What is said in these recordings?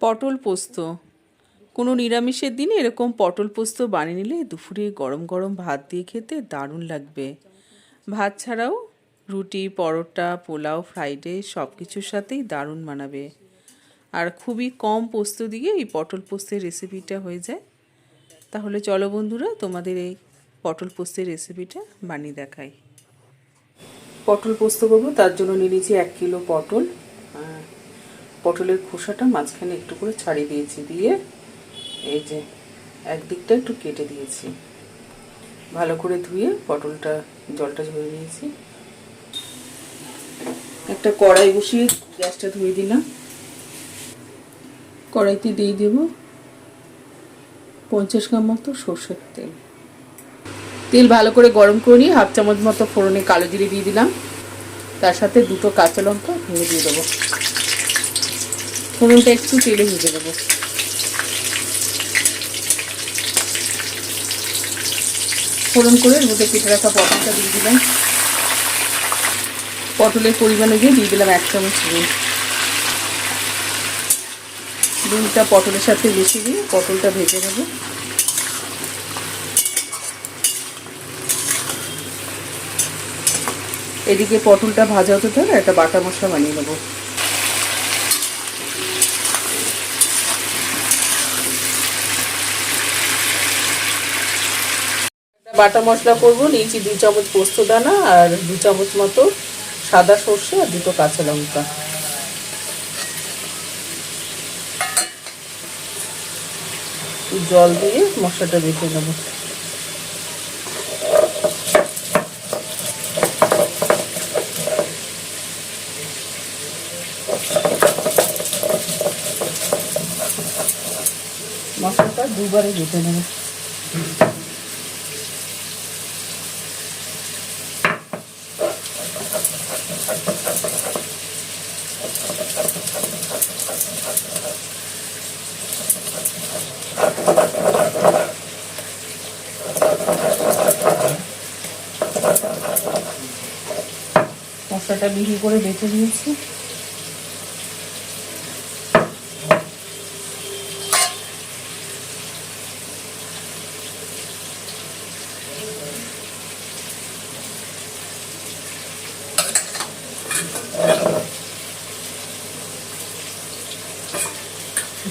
পটল পোস্ত। কোনো নিরামিষের দিনে এরকম পটল পোস্ত বানিয়ে নিলে দুপুরে গরম গরম ভাত দিয়ে খেতে দারুণ লাগবে। ভাত ছাড়াও রুটি, পরোটা, পোলাও, ফ্রাইড রাইস সব কিছুর সাথেই দারুণ মানাবে। আর খুবই কম পোস্ত দিয়ে এই পটল পোস্তের রেসিপিটা হয়ে যায়। তাহলে চলো বন্ধুরা, তোমাদের এই পটল পোস্তের রেসিপিটা বানিয়ে দেখাই। পটল পোস্ত করবো, তার জন্য নিয়ে নিয়েছি 1 কিলো পটল। পটলের খোসাটা মাঝখানে একটু করে ছাড়িয়ে দিয়েছি, দিয়ে এই যে একদিকটা একটু কেটে দিয়েছি। ভালো করে ধুয়ে পটলটা জলটা ঝরিয়ে নিয়েছি। একটা কড়াই বসিয়ে গ্যাসটা ধুয়ে দিলাম। কড়াইতে দিয়ে দেব 50 গ্রাম মতো সর্ষের তেল। তেল ভালো করে গরম করে নিয়ে 1/2 চামচ মতো ফোড়নে কালো জিরে দিয়ে দিলাম। তার সাথে 2টো কাঁচা লঙ্কা ভেঙে দিয়ে দেবো। ফোড়নটা একটু তেলে ভেজে দেবো। ফোড়ন করে এর মধ্যে কেটে রাখা পটলটা দিয়ে দিলাম। পটলের পরিমাণ অনুযায়ী দিয়ে দিলাম 1 চামচ নুন। নুনটা পটলের সাথে মিশিয়ে দিয়ে পটলটা ভেজে নেব। এদিকে পটলটা ভাজা হতে থাকলে একটা বাটা মশলা বানিয়ে নেব। বাটা মশলা করবো, নিয়েছি 2 চামচ পোস্ত দানা আর 2 চামচ মতো সাদা সর্ষে আর 2টো কাঁচা লঙ্কা। জল দিয়ে মশলাটা বেটে নেব। মশলাটা দুবারে বেটে নেব। মশলাটা মিহি করে বেটে নিয়েছি।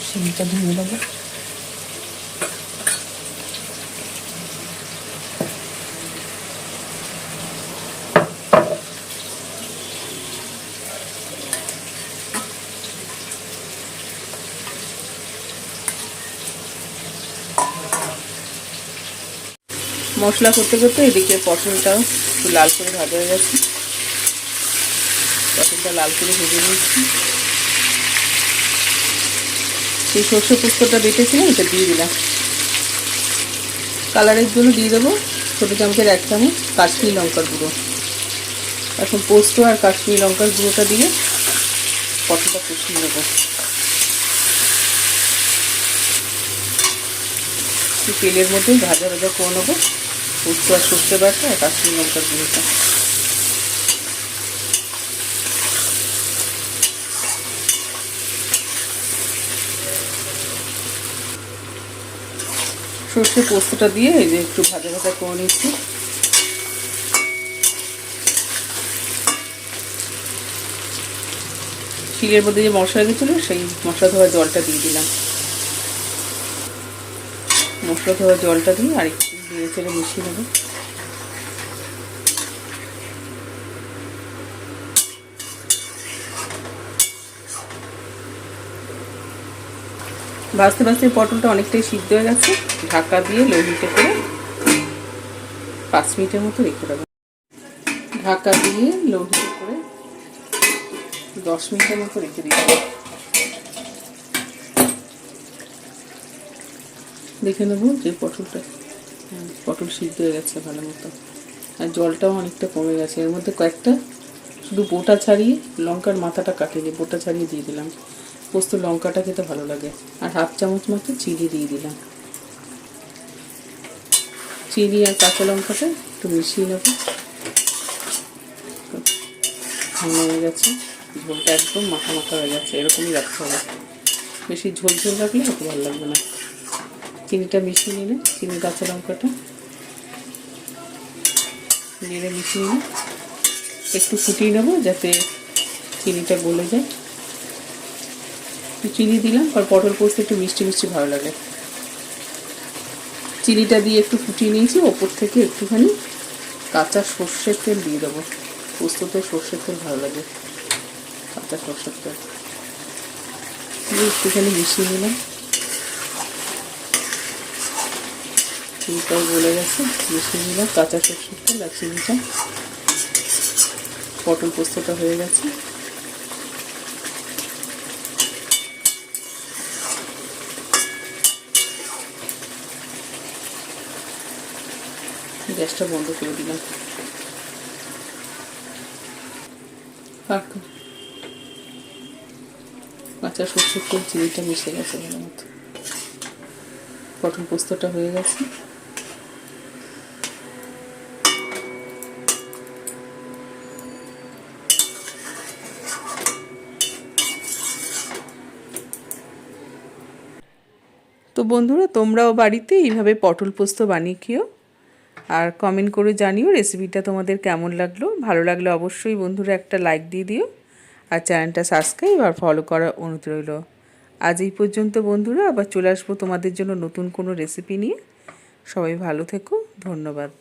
শিলটা ধুয়ে দেবো। মশলা করতে করতে এদিকে পটলটাও একটু লাল করে ভাজা হয়ে গেছে। পটলটা লাল করে ভেজে নিচ্ছি। সেই সর্ষে পোস্তটা বেটেছিলাম, এটা দিয়ে দিলাম। কালারের জন্য দিয়ে দেবো ছোটো চামচের 1 চামচ কাশ্মীরি লঙ্কার গুঁড়ো। এখন পোস্ত আর কাশ্মীরি লঙ্কার গুঁড়োটা দিয়ে পটলটা কষিয়ে নেবো। তেলের মধ্যে ভাজা ভাজা করে নেবো পোস্ত আর সর্ষে বাটা আর কাশ্মীরি লঙ্কার গুঁড়োটা। সর্ষে পোস্তটা দিয়ে এই যে একটু ভাজা ভাজা করে নিচ্ছি। শিলের মধ্যে যে মশলা গেছিলো সেই মশলা ধোয়া জলটা দিয়ে দিলাম। মশলা ধোয়া জলটা দিয়ে আর একটু নেড়ে চেড়ে মিশিয়ে নেব। ভাজতে ভাজতে পটলটা অনেকটাই সিদ্ধ হয়ে গেছে। ঢাকা দিয়ে লো হিটে করে 5 মিনিটের মতো রেখে দেবো। ঢাকা দিয়ে লো হিটে করে 10 মিনিটের মতো রেখে দিতে হবে। দেখে নেবো যে পটল সিদ্ধ হয়ে গেছে ভালো মতো, আর জলটাও অনেকটা কমে গেছে। এর মধ্যে কয়েকটা শুধু বোটা ছাড়িয়ে লঙ্কার মাথাটা কাটিয়ে বোটা ছাড়িয়ে দিয়ে দিলাম। পোস্ত লঙ্কাটা খেতে ভালো লাগে। আর 1/2 চামচ মতো চিনি দিয়ে দিলাম। চিনি আর কাঁচা লঙ্কাটা একটু মিশিয়ে নেব। হয়ে গেছে, ঝোলটা একদম মাখা মাখা হয়ে গেছে, এরকমই রাখতে হবে। বেশি ঝোল ঝোল রাখলে অত ভালো লাগবে না। চিনিটা মিশিয়ে নিলে, চিনি কাঁচা লঙ্কাটা নেড়ে মিশিয়ে নিলে একটু ফুটিয়ে নেবো যাতে চিনিটা গলে যায়। একটু চিনি দিলাম, আর পটল পোস্ত একটু মিষ্টি মিষ্টি ভালো লাগে। চিনিটা দিয়ে একটু ফুটিয়ে নিয়েছি, ওপর থেকে একটুখানি কাঁচা সর্ষের তেল দিয়ে দেবো। পোস্ততে সর্ষের তেল ভালো লাগে, কাঁচা সর্ষের তেল দিয়ে একটুখানি মিশিয়ে নিলাম। চিনিটাও গলে গেছে, মিশিয়ে নিলাম কাঁচা সর্ষের তেল আর চিনিটা। পটল পোস্তটা হয়ে গেছে। গ্যাসটা বন্ধ করে দিলাম। কাঁচা সর্ষের তেল চিনিটা মিশে গেছে ভালো মতো। পটল পোস্তটা হয়ে গেছে। তো বন্ধুরা, তোমরাও বাড়িতে এইভাবে পটল পোস্ত বানিয়ে খেও, আর কমেন্ট করে জানিও রেসিপিটা তোমাদের কেমন লাগলো। ভালো লাগলে অবশ্যই বন্ধুরা একটা লাইক দিয়ে দিও, আর চ্যানেলটা সাবস্ক্রাইব আর ফলো করার অনুরোধ রইল। আজ এই পর্যন্ত বন্ধুরা, আবার চলে আসবো তোমাদের জন্য নতুন কোনো রেসিপি নিয়ে। সবাই ভালো থেকো, ধন্যবাদ।